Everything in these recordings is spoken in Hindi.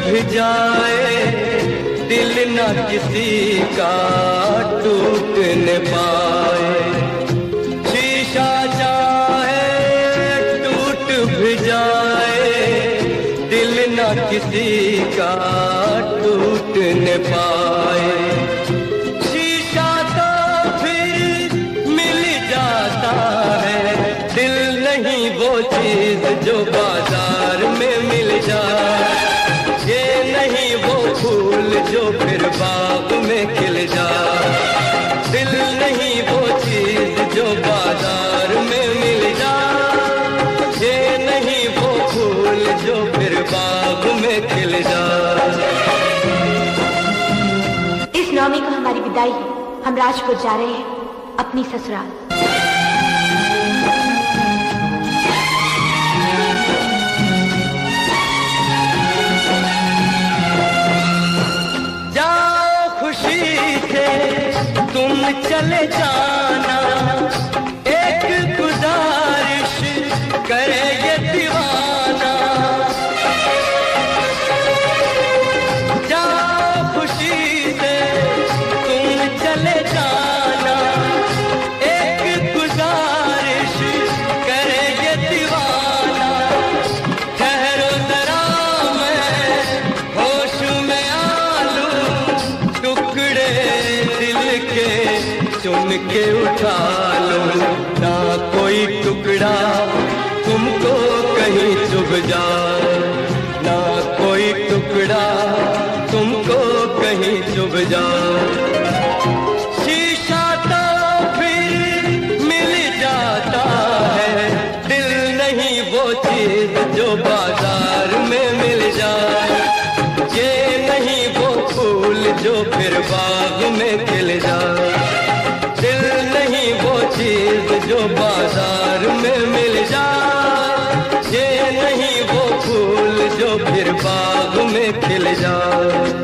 भी जाए दिल न किसी का टूट न पाए। शीशा चाहे टूट भी जाए दिल न किसी का टूट न पाए। शीशा तो फिर मिल जाता है, दिल नहीं वो चीज जो बाजार में मिल जाए। ये नहीं वो फूल जो फिर बाग में खिल जाए। दिल नहीं वो चीज जो बाजार में मिल जाए। ये नहीं वो फूल जो फिर बाग में खिल जाए। इस नौमी को हमारी विदाई है। हम राजपुर जा रहे हैं अपनी ससुराल। तुम चले जाना, एक गुजारिश करे ये दीवाना। जाओ खुशी से तुम चले जाना, एक गुजारिश करे ये दीवाना। ठहरो जरा मैं होश में आ लूं, टुकड़े चुन के उठा लो। ना कोई टुकड़ा तुमको कहीं चुभ जाए, ना कोई टुकड़ा तुमको कहीं चुभ जाए। शीशा तो फिर मिल जाता है, दिल नहीं वो चीज जो बाजार में मिल जाए। ये नहीं वो फूल जो फिर बाग में खिल जाए। दिल नहीं वो चीज जो बाजार में मिल जाए। ये नहीं वो फूल जो फिर बाग में खिल जाए।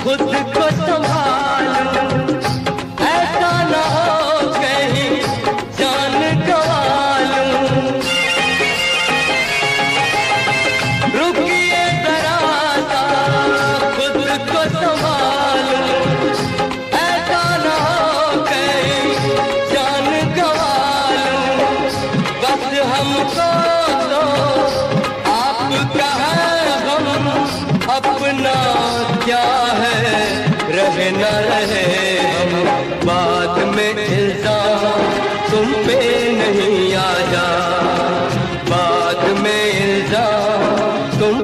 खुद को संभालूं, ऐसा ना हो कहीं जान गंवा लूं। रुकिए जरा सा खुद को संभालूं, ऐसा ना हो कहीं जान गंवा लूं। बस हमको तो आपका है गम, अपना क्या है रहे न रहे हम। बाद में इल्जाम तुम पे नहीं आया, बाद में इल्जाम तुम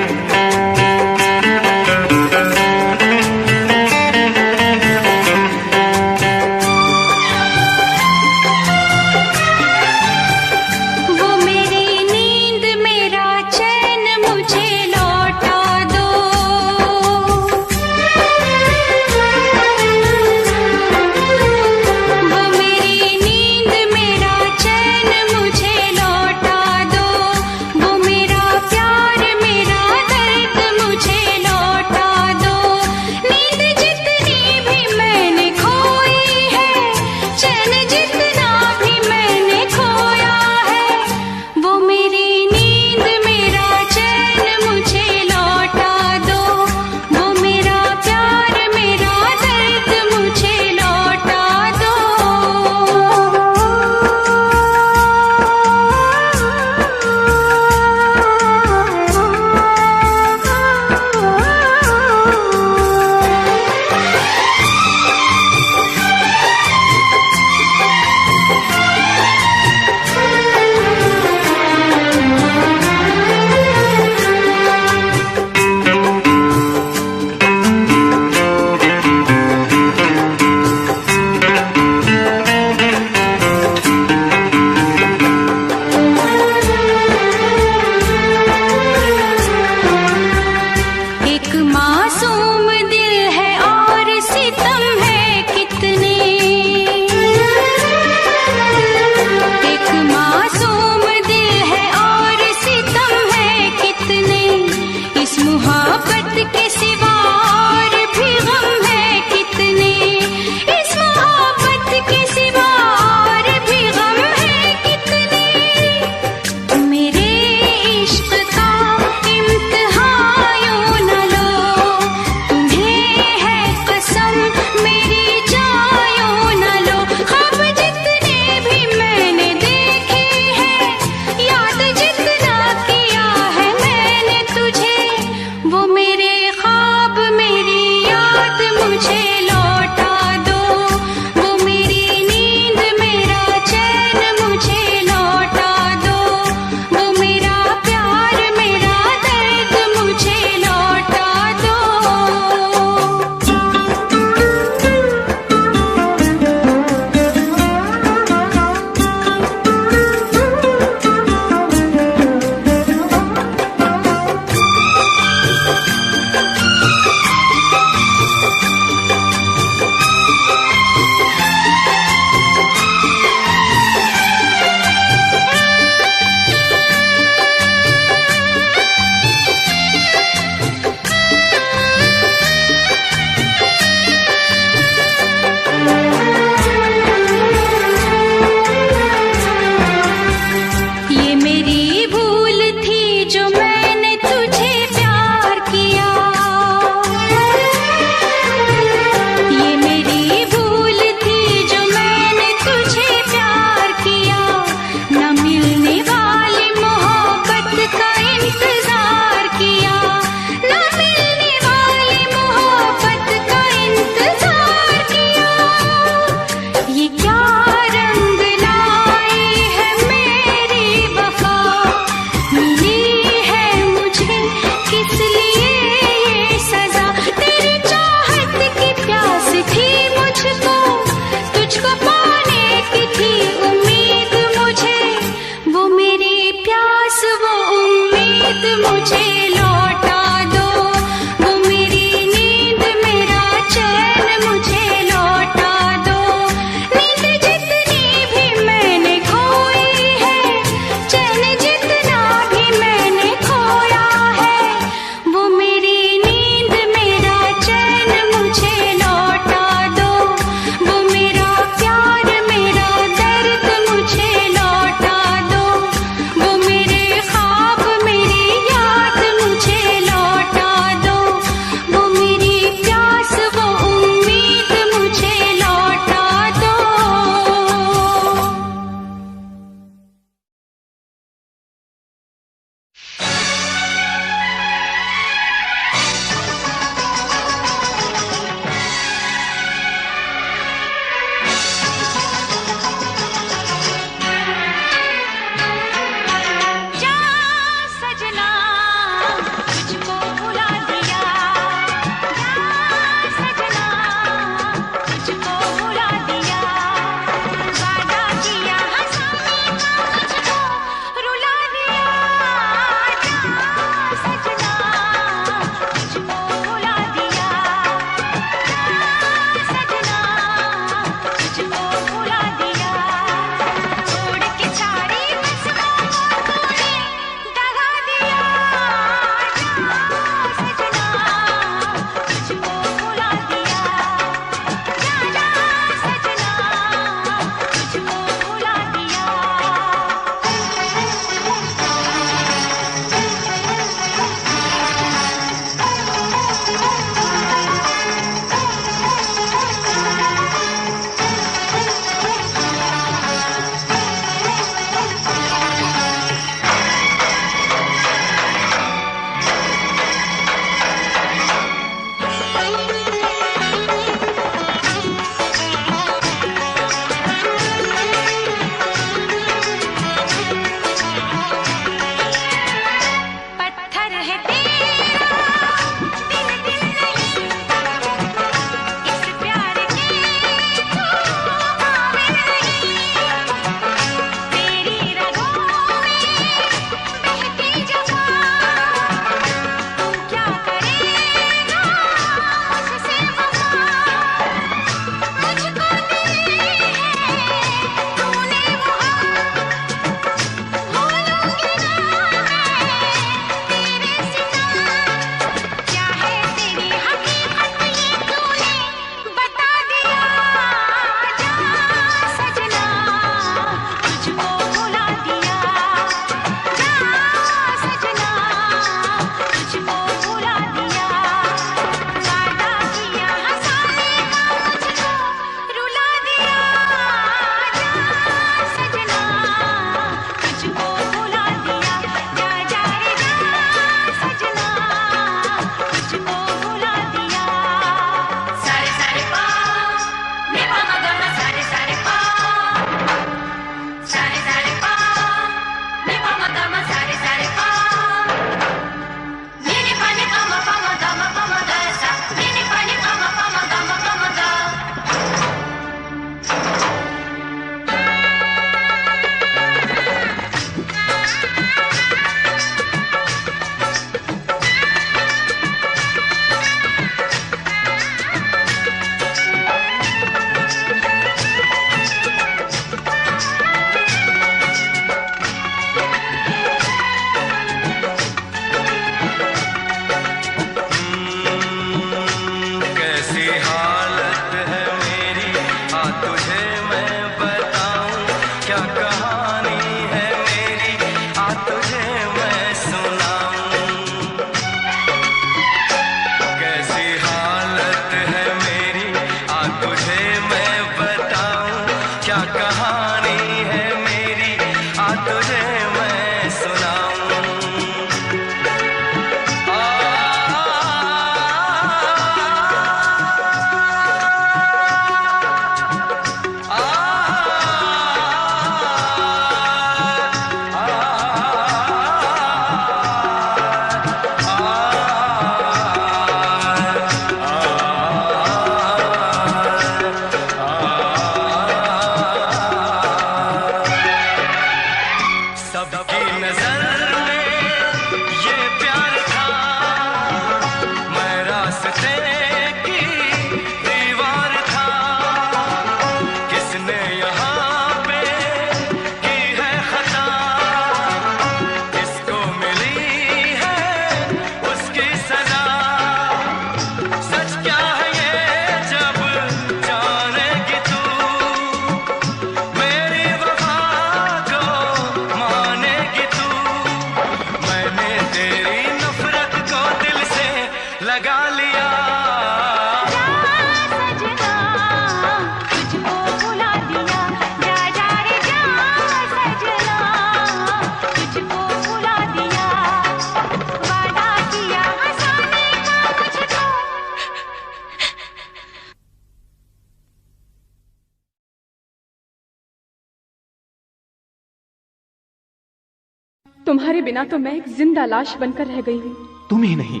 तुम्हारे बिना तो मैं एक जिंदा लाश बनकर रह गई हूँ। तुम ही नहीं,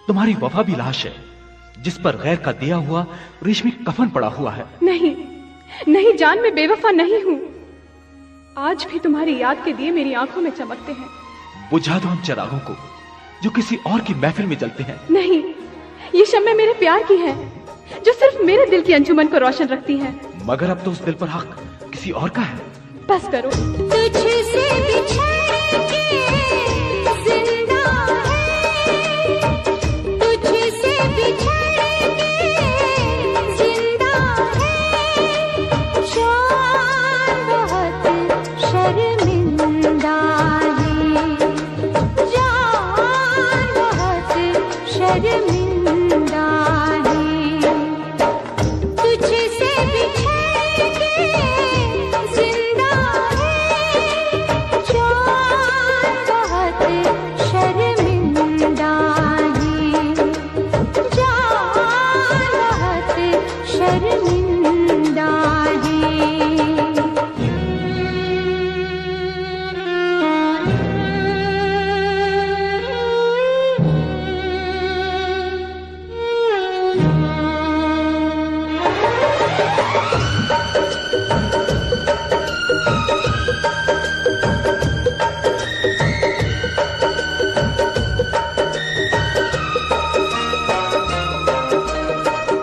तुम्हारी वफा भी लाश है, जिस पर गैर का दिया हुआ रेशमी कफन पड़ा हुआ है। नहीं नहीं जान, मैं बेवफा नहीं हूँ। आज भी तुम्हारी याद के दिए मेरी आंखों में चमकते हैं। बुझा दो उन चिरागों को जो किसी और की महफिल में जलते हैं। नहीं, ये शम्में मेरे प्यार की हैं, जो सिर्फ मेरे दिल की अंजुमन को रोशन रखती हैं। मगर अब तो उस दिल पर हक किसी और का है। बस करो। तुझसे बिछड़ के जिंदा है, तुझसे बिछड़ के जिंदा है, जान बहुत शर्मिंदा है, जान बहुत शर्मिंदा है, तुझसे बिछड़ के जिंदा है, जान बहुत शर्मिंदा है, जान बहुत शर्मिंदा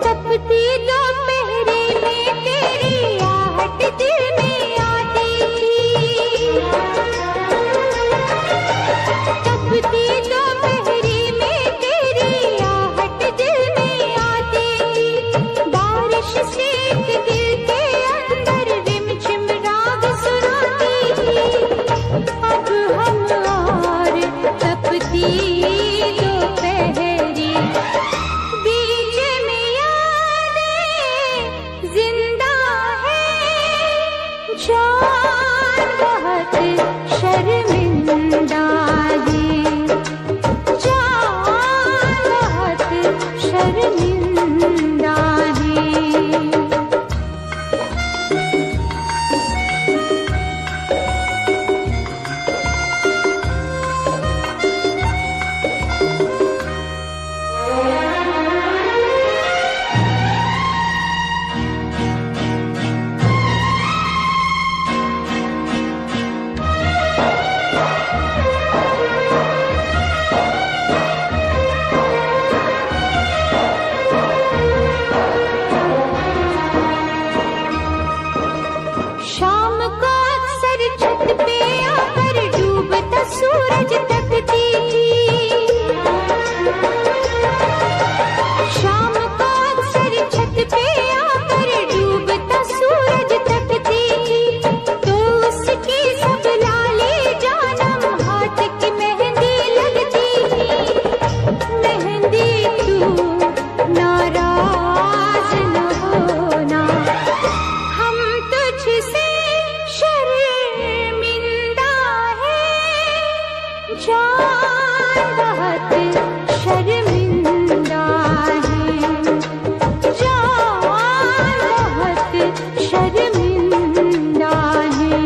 तपती दोपहरी में तेरी आहट दिल में आती थी, तपती दोपहरी में तेरी आहट दिल में आती थी, बारिश से एक दिल के अंदर रिमझिम राग सुनाती थी। अब हम और तपती दोपहरी, बीच में यादें जिंदा है, जान बहुत शर्मिंदा है, जान बहुत शर्मिंदा है। शाम को अक्सर छत पे आकर डूबता सूरज तकती थी, शाम को अक्सर छत पे आकर डूबता सूरज तकती थी, तो उसकी सब लाली जानम हाथ की मेहंदी लगती थी। मेहंदी तू नाराज न होना, हम तुझसे शर्मिंदा है, जान बहुत शर्मिंदा है, जान बहुत शर्मिंदा है।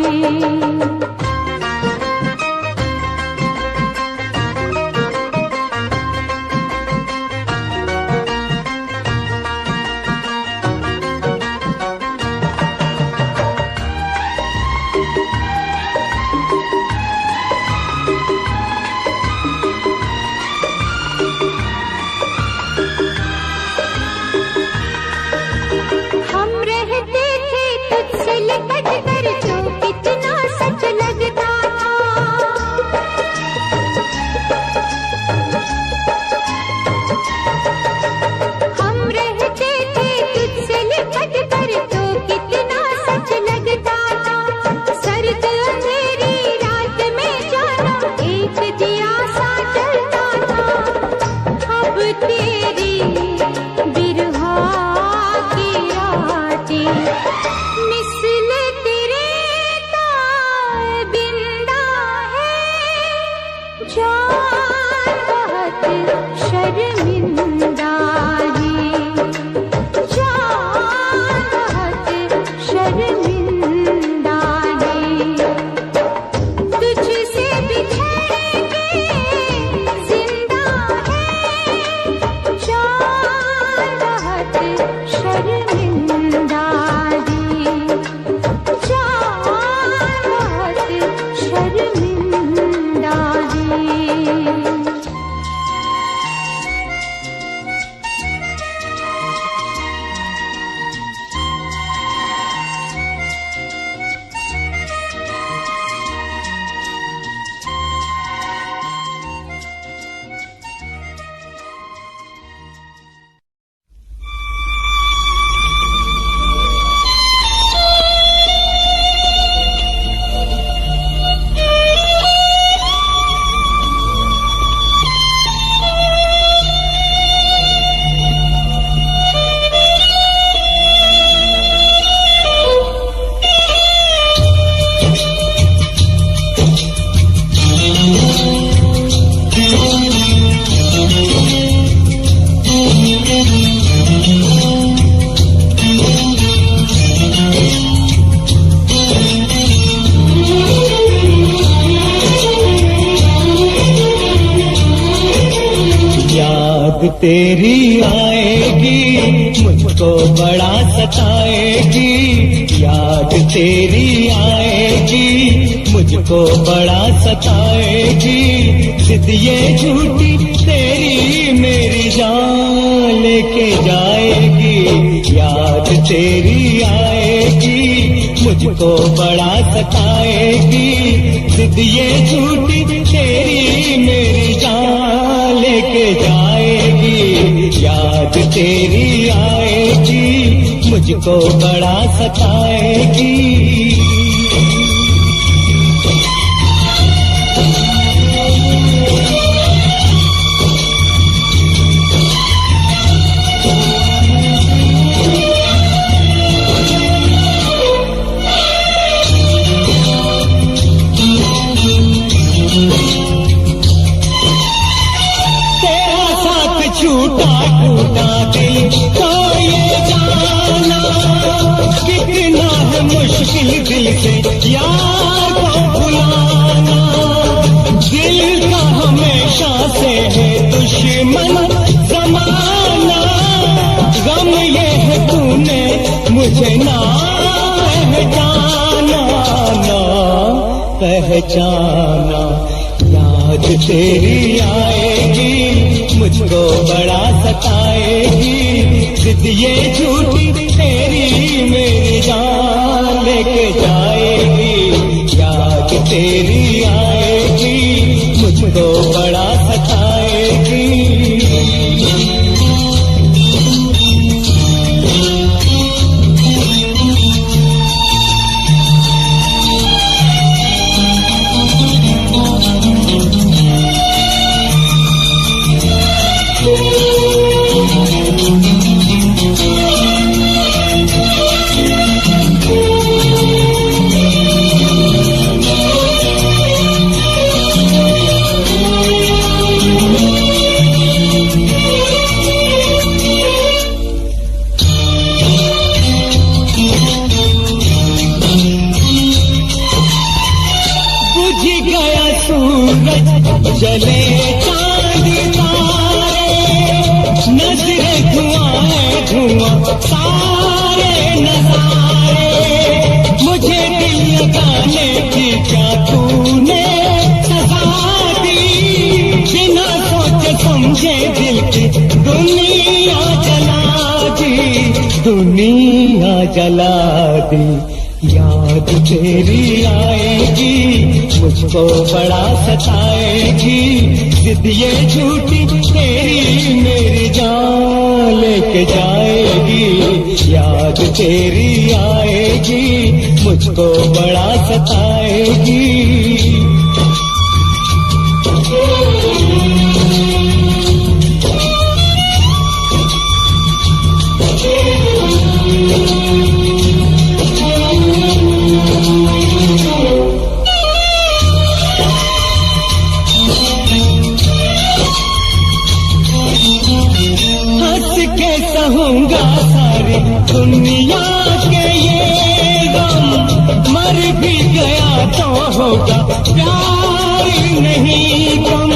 तेरी आएगी मुझको बड़ा सताएगी, याद तेरी आएगी मुझको बड़ा सताएगी, जिद ये झूठी तेरी मेरी जान लेके जाएगी, याद तेरी आएगी मुझको बड़ा सताएगी, जिद ये झूठी तेरी मेरी जान लेके जाएगी, याद तेरी आएगी मुझको बड़ा सताएगी। छूटा टूटा दिल तो ये जाना कितना है मुश्किल दिल से यार को भुलाना, दिल का हमेशा से है दुश्मन जमाना, गम ये है तूने मुझे ना पहचाना, ना पहचाना, याद तेरी आएगी मुझको बड़ा सताएगी, जिद ये झूठी तेरी मेरी जान लेके जाएगी, याद तेरी आएगी मुझको बड़ा सताएगी। जले चांद तारे नजरे धुआं धुआं सारे नजारे, मुझे दिल लगाने की क्या तूने सजा दी, बिना सोचे समझे दिल की दुनिया जला दी, दुनिया जला दी, याद तेरी आएगी मुझको बड़ा सताएगी, जिद ये झूठी तेरी मेरी जान लेके जाएगी, याद तेरी आएगी मुझको बड़ा सताएगी। सहूंगा सारी दुनिया के ये गम, मर भी गया तो होगा प्यार नहीं कम,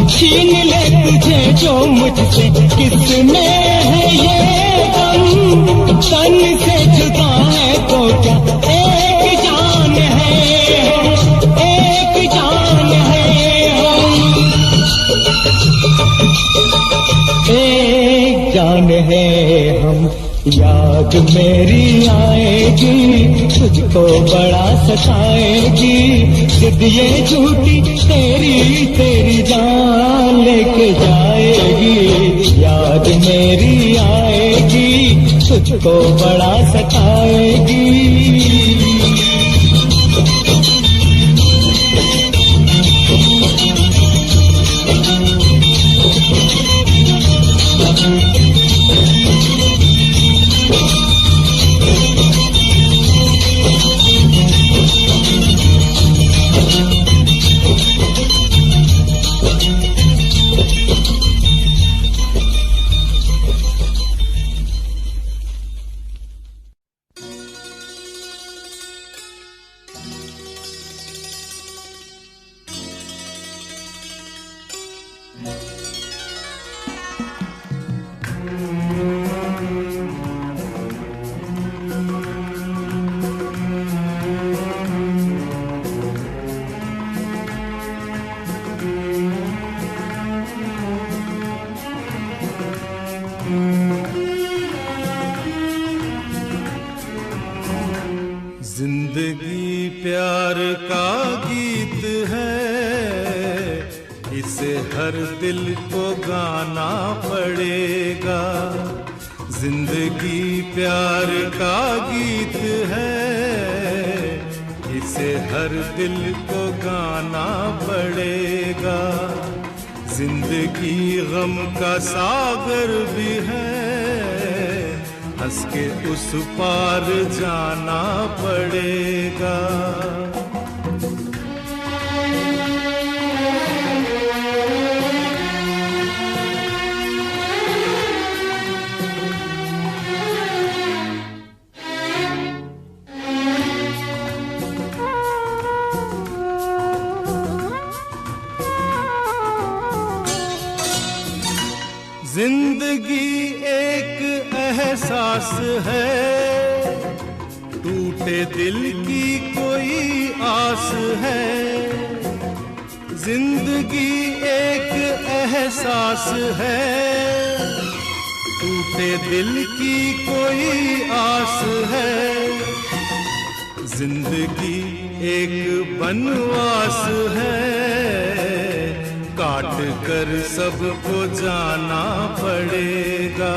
छीन ले तुझे जो मुझसे किसमें है ये गम, तन से जुदा है तो क्या एक जान है हम, एक जान है हम, एक जान है हम, याद मेरी आएगी तुझको बड़ा सताएगी, जिद ये झूठी तेरी तेरी जान लेके जाएगी, याद मेरी आएगी तुझको बड़ा सताएगी। इसे हर दिल को गाना पड़ेगा। जिंदगी प्यार का गीत है, इसे हर दिल को गाना पड़ेगा। जिंदगी गम का सागर भी है, हंस के उस पार जाना पड़ेगा। जिंदगी एक एहसास है, टूटे दिल की कोई आस है। जिंदगी एक एहसास है, टूटे दिल की कोई आस है। जिंदगी एक बनवास है, काट कर सबको जाना पड़ेगा।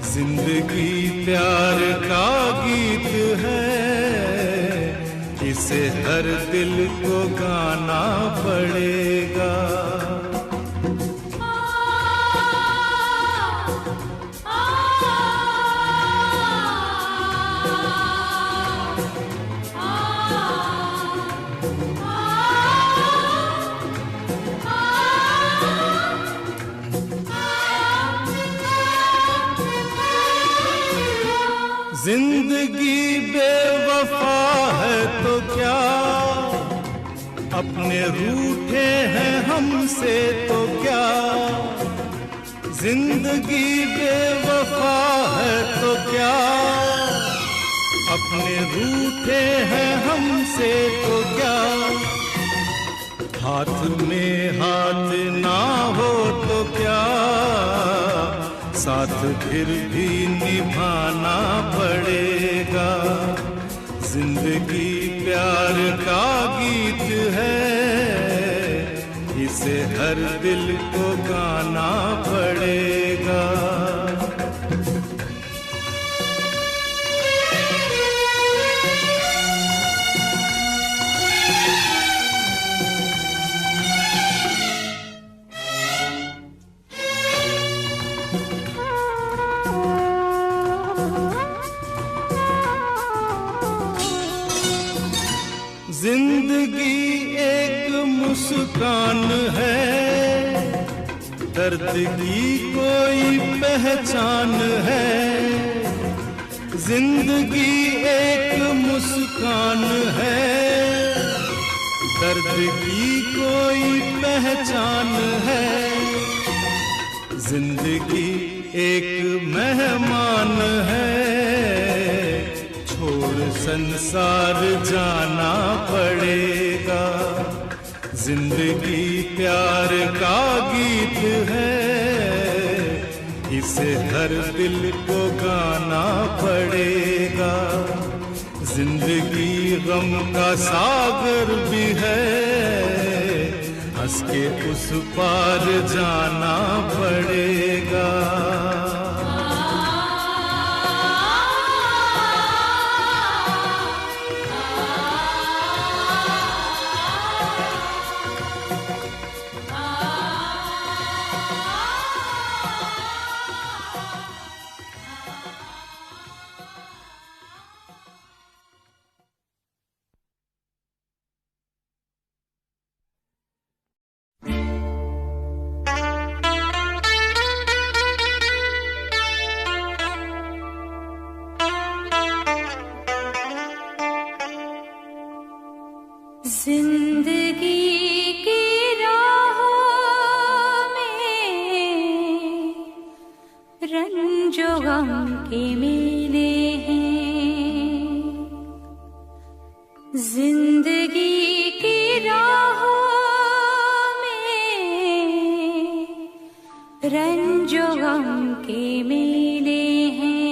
जिंदगी प्यार का गीत है, इसे हर दिल को गाना पड़ेगा। जिंदगी बेवफा है तो क्या, अपने रूठे हैं हमसे तो क्या। जिंदगी बेवफा है तो क्या, अपने रूठे हैं हमसे तो क्या। हाथ में हाथ ना हो तो क्या, साथ फिर भी निभाना पड़ेगा। जिंदगी प्यार का गीत है, इसे हर दिल को गाना पड़ेगा। जिंदगी एक मुस्कान है, दर्द की कोई पहचान है। जिंदगी एक मुस्कान है, दर्द की कोई पहचान है। जिंदगी एक मेहमान है, छोड़ संसार जाना पड़ेगा। जिंदगी प्यार का गीत है, इसे हर दिल को गाना पड़ेगा। जिंदगी गम का सागर भी है, हंस के उस पार जाना पड़ेगा। जिंदगी की राहों में रंजो गम के मेले हैं। जिंदगी की राहों में रंजो गम के मेले हैं।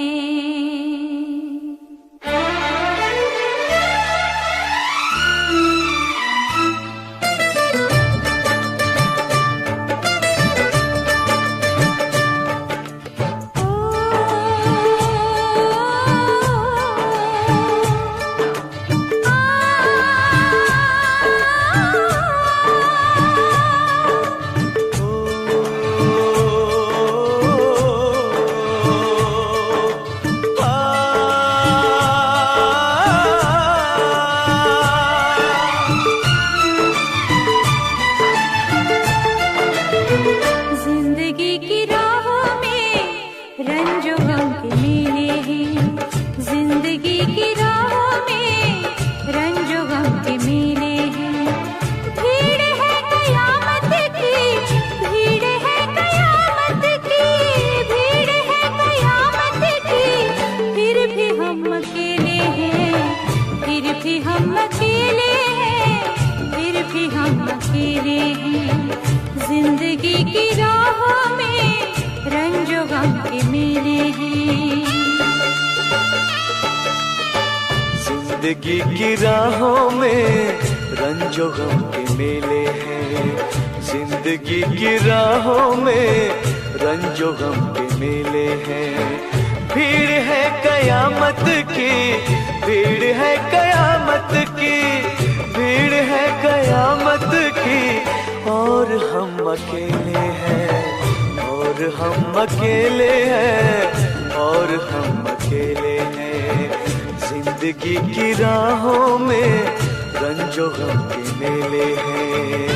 रंजो गम के मेले हैं, जिंदगी की राहों में रंजो गम के मेले हैं। भीड़ है कयामत की, भीड़ है कयामत की, भीड़ है कयामत की, फिर भी हम अकेले हैं, फिर भी हम अकेले हैं, फिर भी हम अकेले हैं। जिंदगी की राहों में रंजो गम के मेले हैं। जिंदगी की राहों में रंजो गम के मेले हैं, जिंदगी की राहों में रंजो गम के मेले हैं। भीड़ है कयामत की, भीड़ है कयामत की, भीड़ है कयामत की, और हम अकेले हैं, और हम अकेले हैं, और हम अकेले हैं। जिंदगी की राहों में रंजो गम के मेले हैं।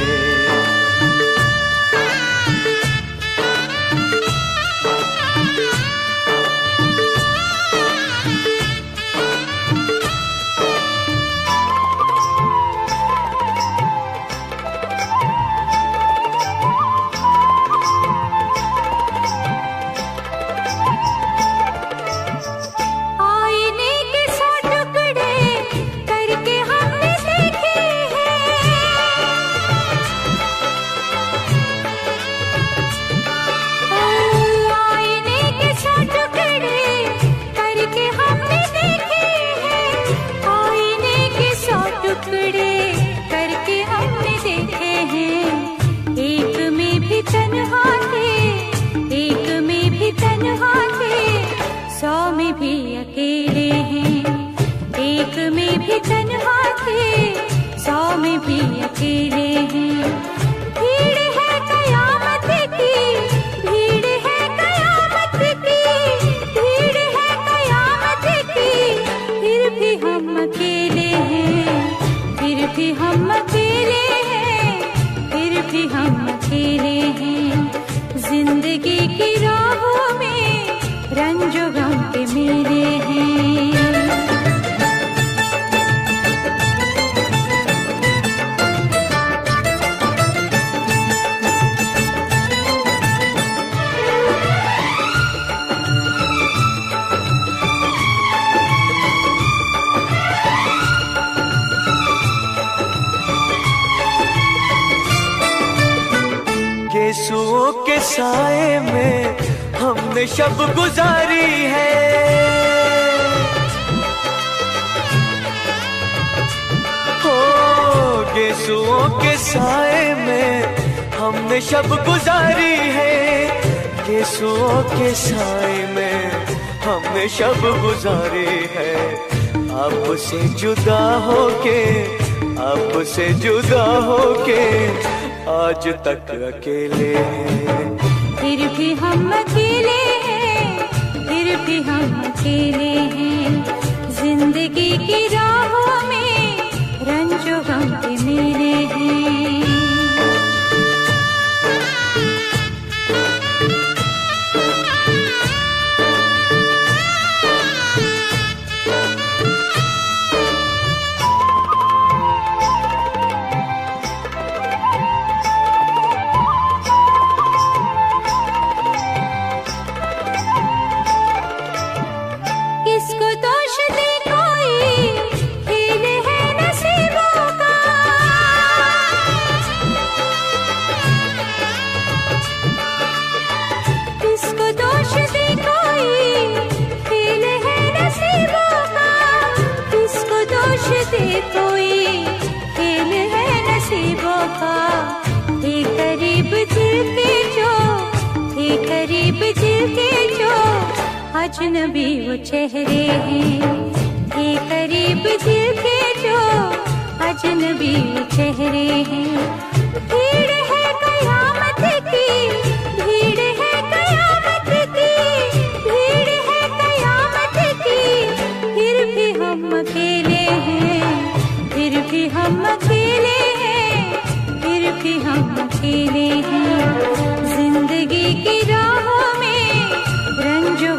यीशुओं के साए में हमने शब गुजारी है, हो यीशुओं के साए में हमने शब गुजारी है, यीशुओं के साए में हमने शब गुजारी है। आपसे जुदा होके, आपसे जुदा होके आज तक अकेले हैं, फिर भी हम अकेले हैं, फिर भी हम अकेले हैं। जिंदगी की राहों में रंजो गम के मेले हैं। अजनबी वो चेहरे हैं, ये करीब दिल के जो अजनबी वो चेहरे हैं। भीड़ है कयामत की, भीड़ है कयामत की, भीड़ है कयामत की, फिर भी हम अकेले हैं, फिर भी हम अकेले हैं, फिर भी हम अकेले हैं। जिंदगी की राहों में रंजो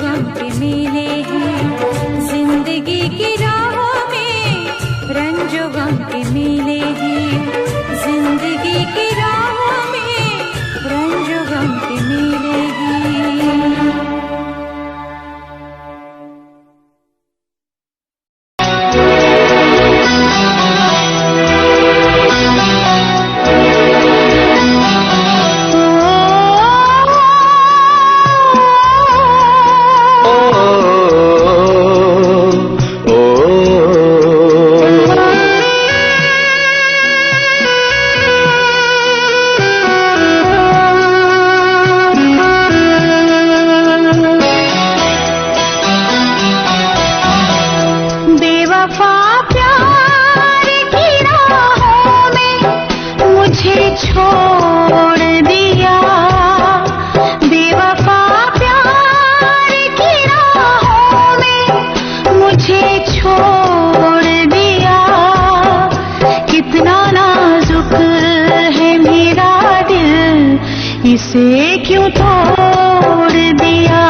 इसे क्यों तोड़ दिया।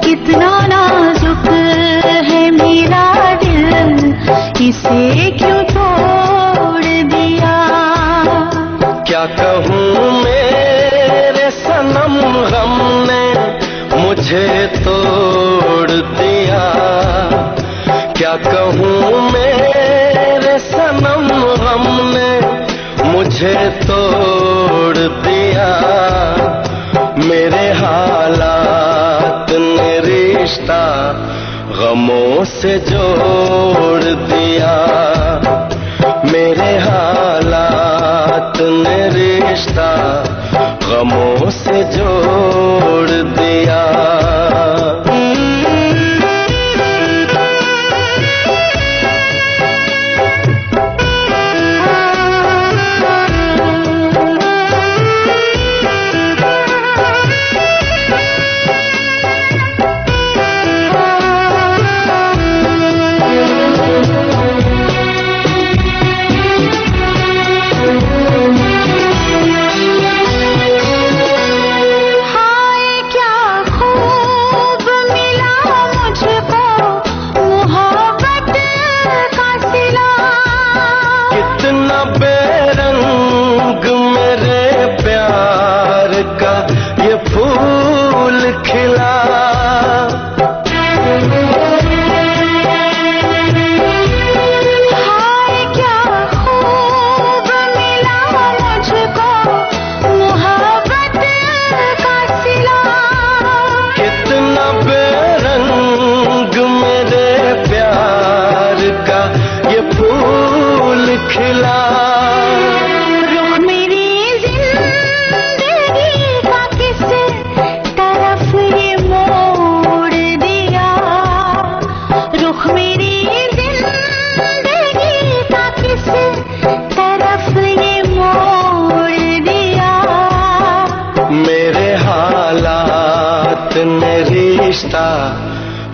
कितना नाजुक है मेरा दिल, इसे क्यों तोड़ दिया। क्या कहूँ मेरे सनम गम ने मुझे तोड़ दिया। क्या कहूँ मेरे सनम गम ने मुझे तोड़ दिया। मेरे हालात ने रिश्ता गमों से जोड़ दिया। मेरे हालात ने रिश्ता गमों से जोड़ दिया।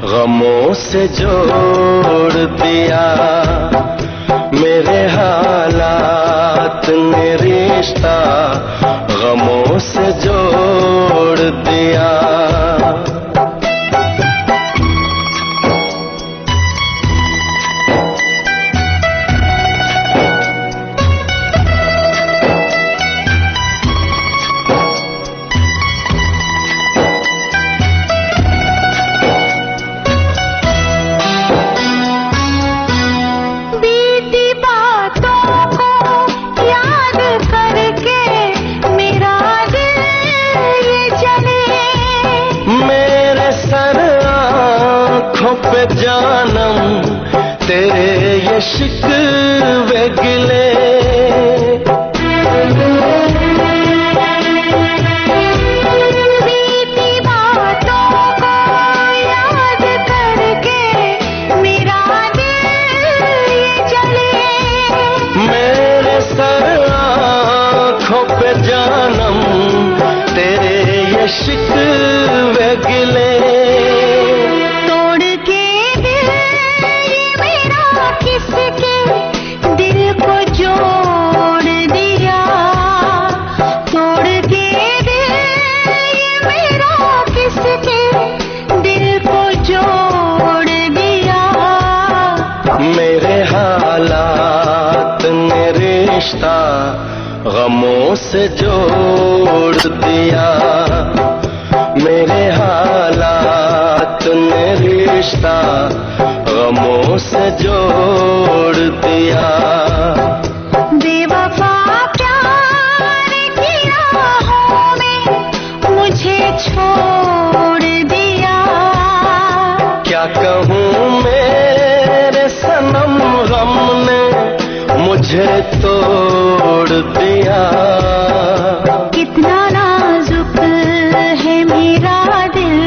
गमों से जोड़ दिया। मेरे हालात ने रिश्ता गमों से जोड़ दिया। जानम तेरे ये शिकवे गिले। बीती बातों को याद करके मेरा दिल ये जले। मेरे सर आँखों पे जानम तेरे ये शिकवे गिले। रिश्ता गमों से जोड़ दिया। मेरे हालात ने रिश्ता गमों से जोड़ दिया। बेवफा प्यार की राहों में मुझे छोड़ दिया। क्या कहूँ मेरे सनम गम ने मुझे तोड़ दिया। कितना नाजुक है मेरा दिल,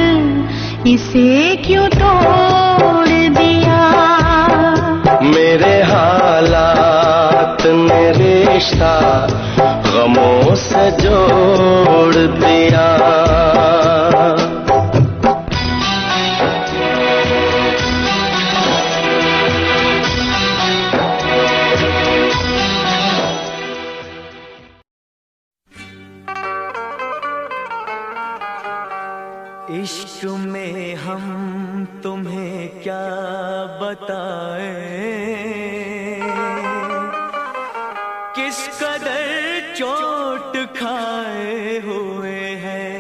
इसे क्यों तोड़ दिया। मेरे हालात ने रिश्ता गमों से जोड़ दिया। इश्क में हम तुम्हें क्या बताएं, किस कदर चोट खाए हुए हैं।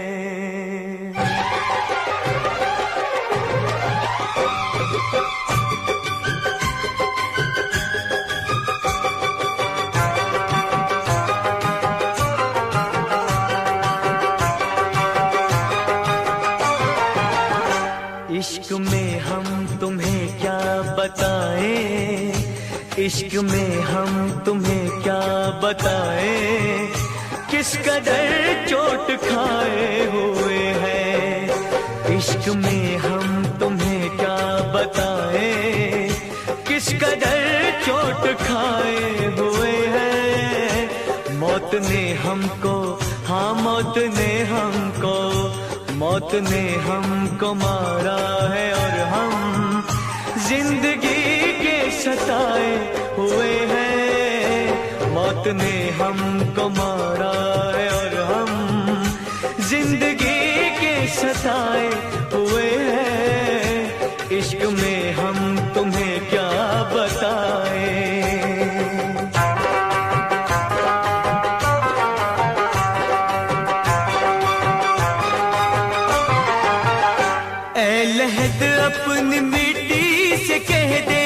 इश्क में हम तुम्हें क्या बताएं, इश्क में हम तुम्हें क्या बताएं, किस कदर चोट खाए हुए हैं। इश्क में हम तुम्हें क्या बताएं, किस कदर चोट खाए हुए हैं। मौत ने हमको, हाँ मौत ने हमको, मौत ने हमको मारा है और हम जिंदगी के सताए हुए हैं। मौत ने हमको मारा है और हम जिंदगी के सताए हुए हैं। इश्क में हम तुम्हें क्या बताएं। लहद अपनी मिट्टी से कह दे,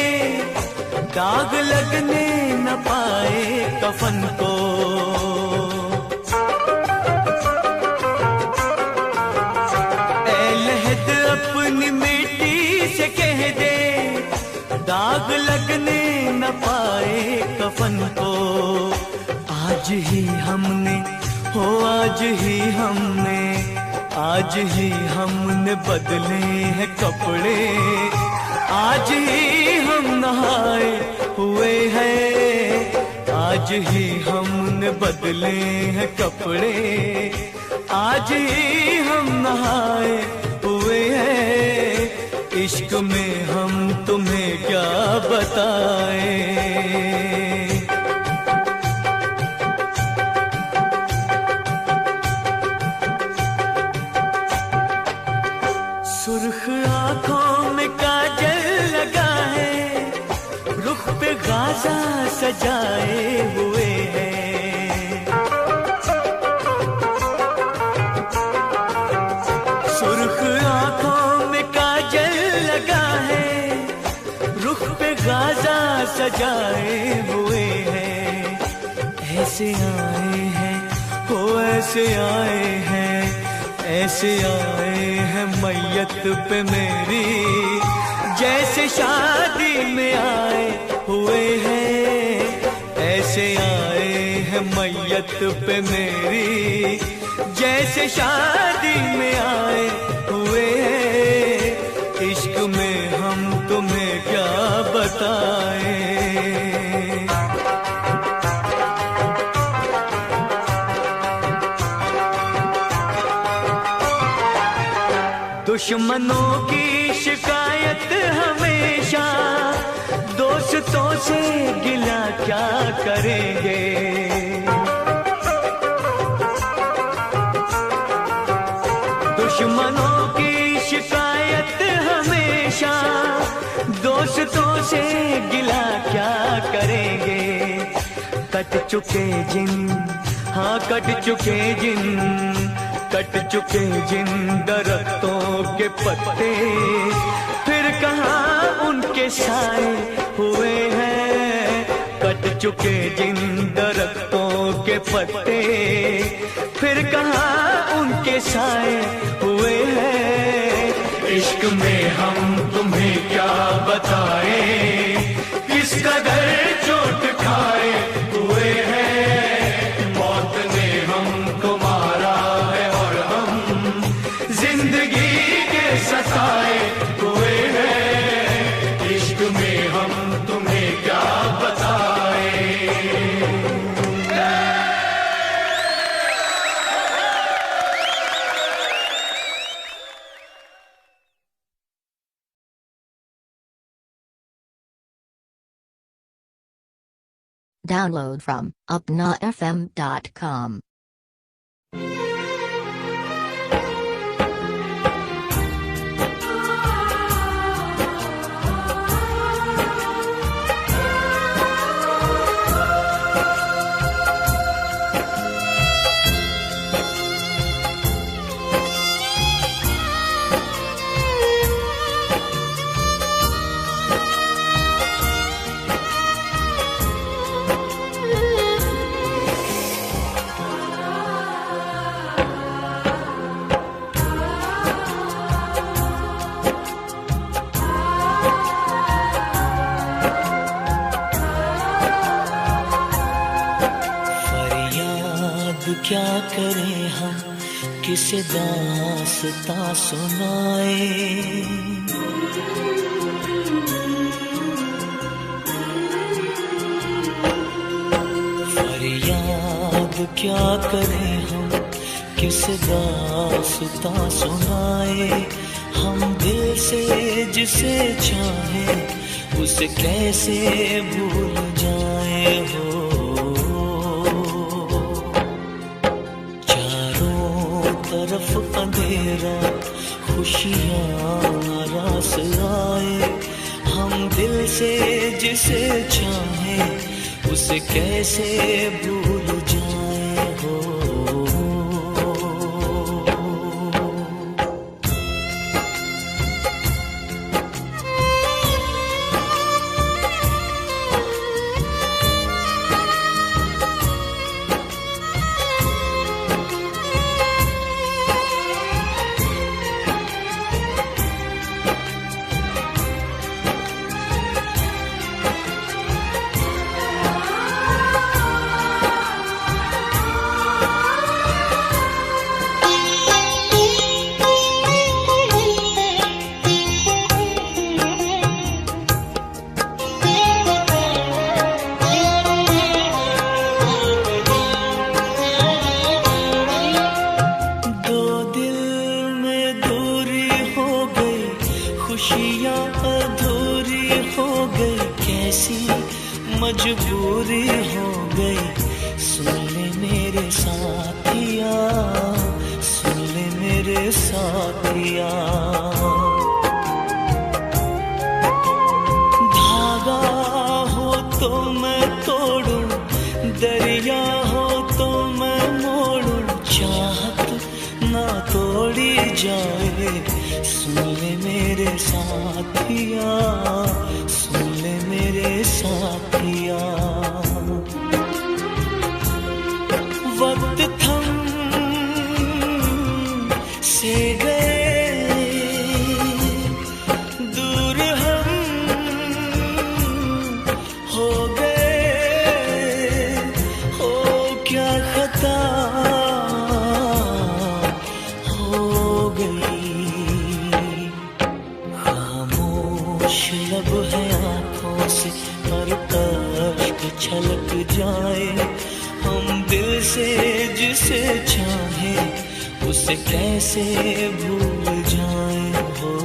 दाग लगने न पाए कफन को। ऐ लहद अपनी मिट्टी से कह दे, दाग लगने न पाए कफन को। आज ही हमने, हो आज ही हमने, आज ही हमने बदले हैं कपड़े, आज ही हम नहाए हुए हैं। आज ही हमने बदले हैं कपड़े, आज ही हम नहाए हुए हैं। इश्क में हम तुम्हें क्या बताएं। सुर्ख आंखों में काजल लगा है, रुख पे गाजा सजाए हुए हैं। सुर्ख आंखों में काजल लगा है, रुख पे गाजा सजाए हुए हैं। ऐसे आए हैं, हो ऐसे आए हैं, ऐसे आए हैं मैयत पे मेरी, जैसे शादी में आए हुए हैं। ऐसे आए हैं मैयत पे मेरी, जैसे शादी में आए हुए हैं। इश्क में हम तुम्हें क्या बताएं। दुश्मनों की शिकायत हमेशा, दोस्तों से गिला क्या करेंगे। दुश्मनों की शिकायत हमेशा, दोस्तों से गिला क्या करेंगे। कट चुके जिन, हाँ कट चुके जिन, कट चुके जिन दरख्तों के पत्ते, फिर कहाँ उनके साए हुए हैं। कट चुके जिन दरख्तों के पत्ते, फिर कहाँ उनके साए हुए हैं। इश्क में हम तुम्हें क्या बताएं, किस कदर चोट खाए हुए हैं। मौत ने हमको मारा है और हम जिंदगी के सताए हुए हैं। इश्क में हम तुम्हें क्या बताएं। Download from upnafm.com. करें हम, किसे दास्तां सुनाए। फरियाद क्या करें हम, किसे दास्तां सुनाए। हम दिल से जिसे चाहे उसे कैसे भूल जाए हो। चारों तरफ अंधेरा, खुशियाँ नाराज आए। हम दिल से जिसे चाहे उसे कैसे भूल जाए हो। खुशियाँ अधूरी हो गई, कैसी मजबूरी हो गई। सुन ले मेरे साथिया, सुन ले मेरे साथिया। धागा हो तो मैं तोड़ूं, दरिया हो तो मैं मोड़ूं, चाहत ना तोड़ी जाए। सुन ले मेरे साथिया, सुन ले मेरे साथिया। वक्त थम से गए, दूर हम हो गए। हो क्या खता हो गई। लब है आँखों से पर अश्क छलक जाए। हम दिल से जिसे चाहे उसे कैसे भूल जाए हो।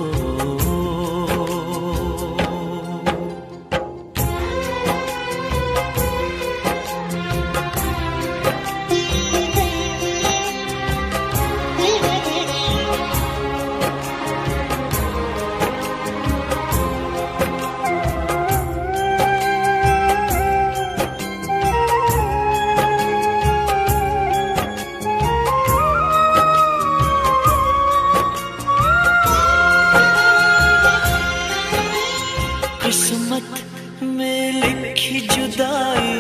किस्मत में लिखी जुदाई,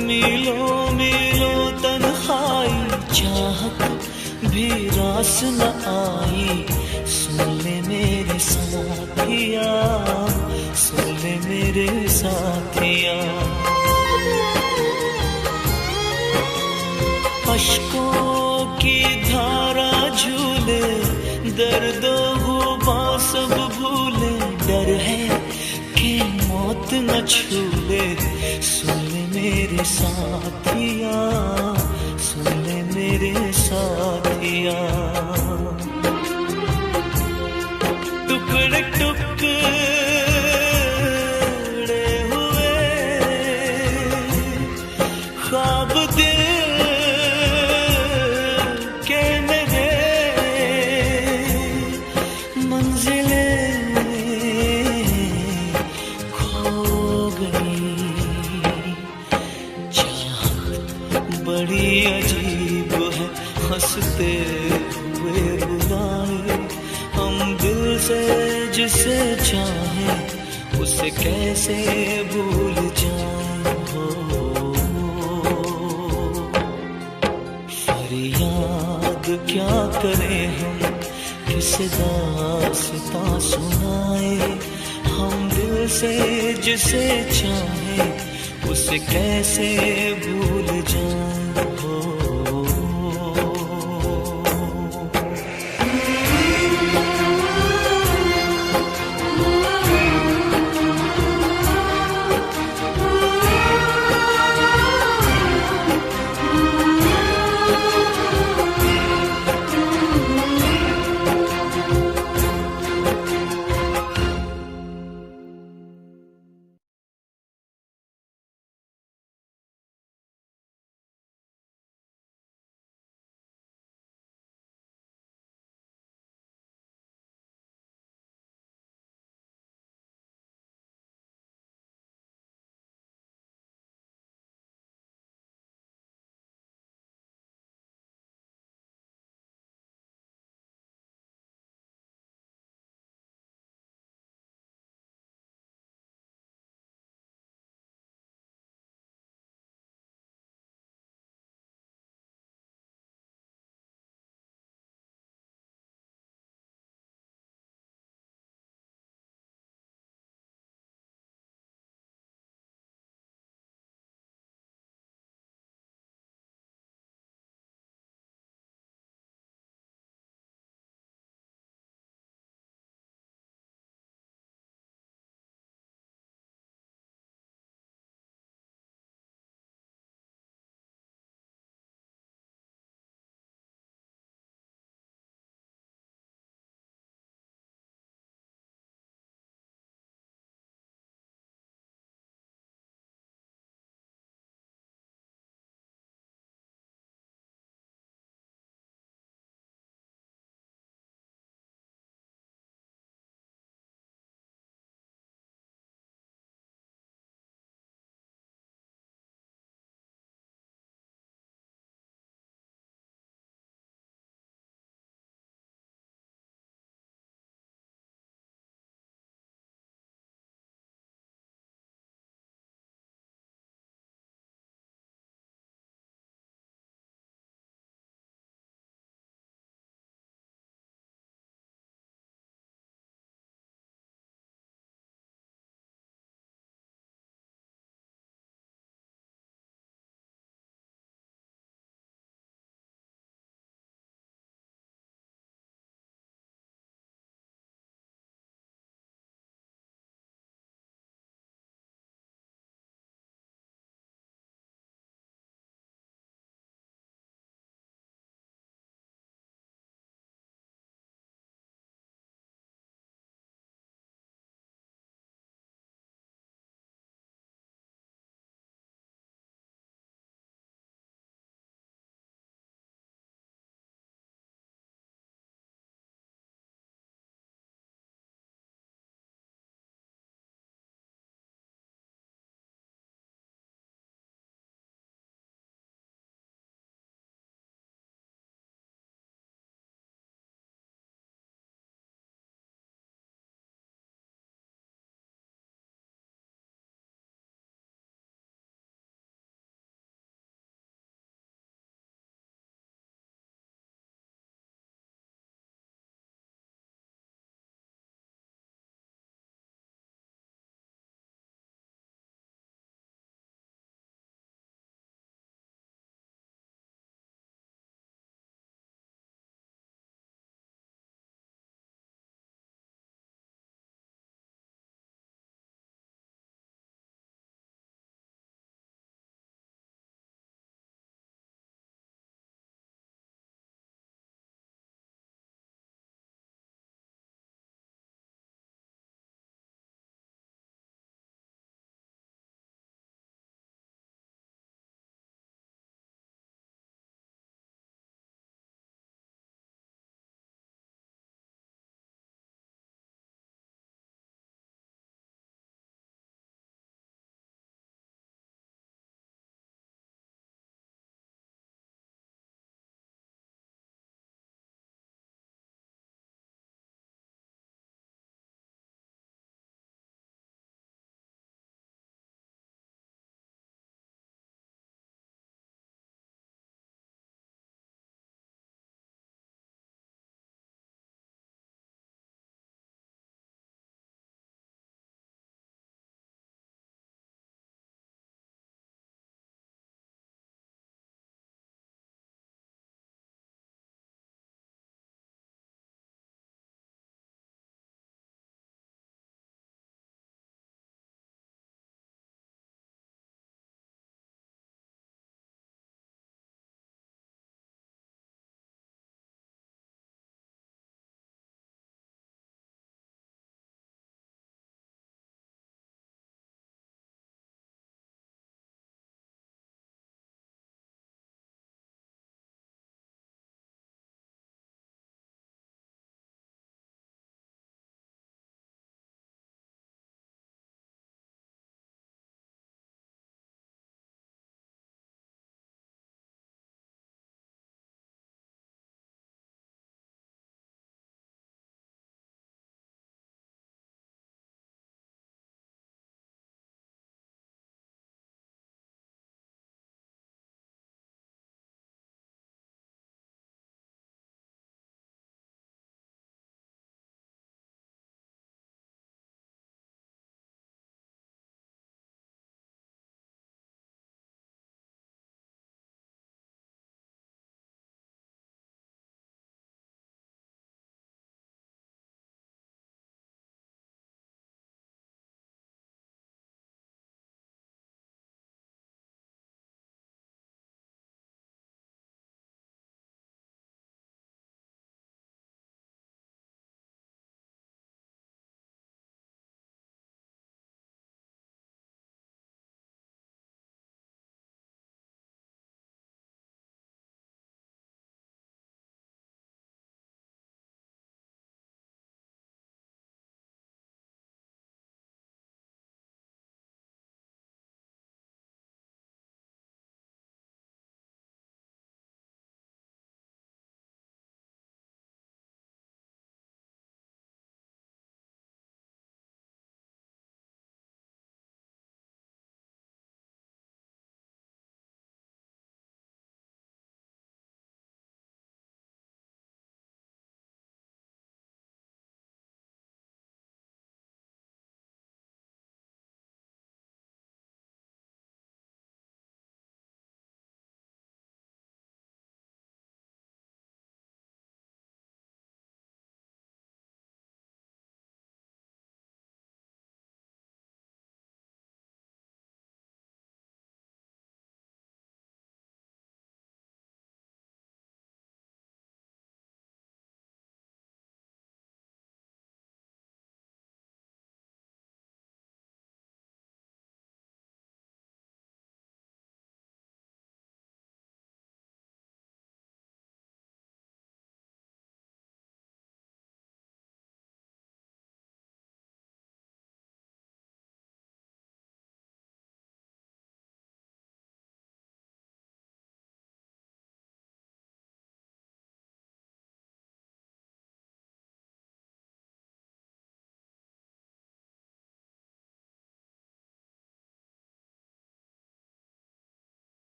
मीलों मीलों तन्हाई, चाहत भी रास न आई। सुन ले मेरे साथिया, सुन ले मेरे साथिया। अश्कों की धारा झूले, दर्दों गुबां सब भूले। डर है कि मौत न छूले। सुन ले मेरे साथिया, सुन ले मेरे साथिया। टुकड़े टुकड़े हुए ख्वाब दिल के मेरे, मंजिलें बड़ी अजीब है, हंसते हुए रुलाए। हम दिल से जिसे चाहे उसे कैसे भूल जाए हो। फरियाद क्या करें हम, किसे दास्तां सुनाए। हम दिल से जिसे चाहे उसे कैसे भूल जाए हो।